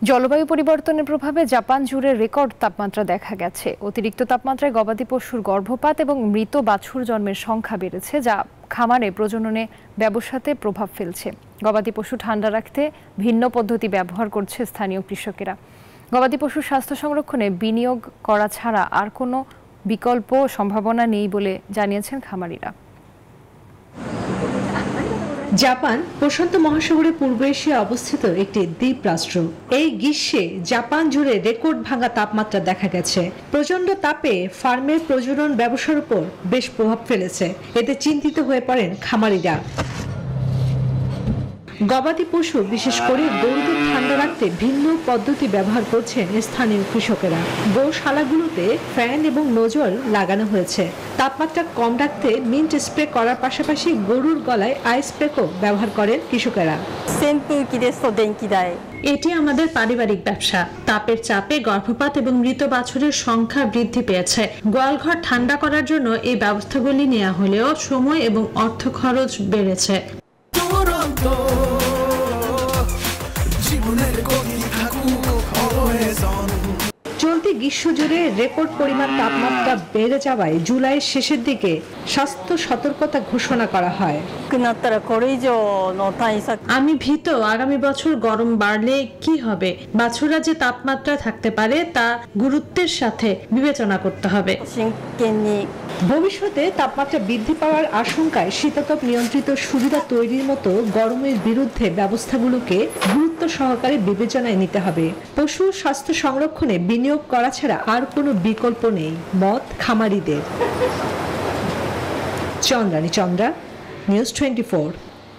জলবায়ু পরিবর্তনের প্রভাবে জাপান জুড়ে রেকর্ড তাপমাত্রা দেখা গেছে। অতিরিক্ত তাপমাত্রায় গবাদি পশুর গর্ভপাত এবং মৃত বাছুর জন্মের সংখ্যা বেড়েছে, যা খামারে প্রজননে ব্যবসাতে প্রভাব ফেলছে। গবাদি পশু ঠান্ডা রাখতে ভিন্ন পদ্ধতি ব্যবহার করছে স্থানীয় কৃষকেরা। গবাদি পশুর স্বাস্থ্য সংরক্ষণে বিনিয়োগ করা ছাড়া আর কোনো বিকল্প সম্ভাবনা নেই বলে জানিয়েছেন খামারিরা। জাপান প্রশান্ত মহাসাগরের পূর্ব এশিয়ায় অবস্থিত একটি দ্বীপ রাষ্ট্র। এই গ্রীষ্মে জাপান জুড়ে রেকর্ড ভাঙা তাপমাত্রা দেখা গেছে। প্রচন্ড তাপে ফার্মের প্রজনন ব্যবসার উপর বেশ প্রভাব ফেলেছে। এতে চিন্তিত হয়ে পড়েন খামারিরা। গবাদি পশু বিশেষ করে গরুদের ঠান্ডা রাখতে ভিন্ন পদ্ধতি ব্যবহার করছেন স্থানীয় কৃষকেরা। গৌশালাগুলোতে ফ্যান এবং নজল লাগানো হয়েছে। তাপমাত্রা কম রাখতে মিন্ট স্প্রে করার পাশাপাশি গরুর গলায় আইস প্যাকও ব্যবহার করেন কৃষকেরা। এটি আমাদের পারিবারিক ব্যবসা। তাপের চাপে গর্ভপাত এবং মৃত বাছুরের সংখ্যা বৃদ্ধি পেয়েছে। গোয়ালঘর ঠান্ডা করার জন্য এই ব্যবস্থাগুলি নেওয়া হলেও সময় এবং অর্থ খরচ বেড়েছে। চলতি গ্রীষ্ম জুড়ে রেকর্ড পরিমাণ তাপমাত্রা বেড়ে যাওয়ায় জুলাইয়ের শেষের দিকে স্বাস্থ্য সতর্কতা ঘোষণা করা হয়। আমি ভীত আগামী বছর গরম বাড়লে কি হবে। বাছুরা যে তাপমাত্রা থাকতে পারে তা গুরুত্বের সাথে বিবেচনা করতে হবে। ভবিষ্যতে তাপমাত্রা বৃদ্ধি পাওয়ার আশঙ্কায় শীতাতপ নিয়ন্ত্রিত সুবিধা তৈরির মতো গরমের বিরুদ্ধে ব্যবস্থাগুলোকে গুরুত্ব সহকারে বিবেচনায় নিতে হবে। পশু স্বাস্থ্য সংরক্ষণে বিনিয়োগ করা ছাড়া আর কোনো বিকল্প নেই, মত খামারিদের। চন্দ্রানী চন্দ্রা, নিউজ 24।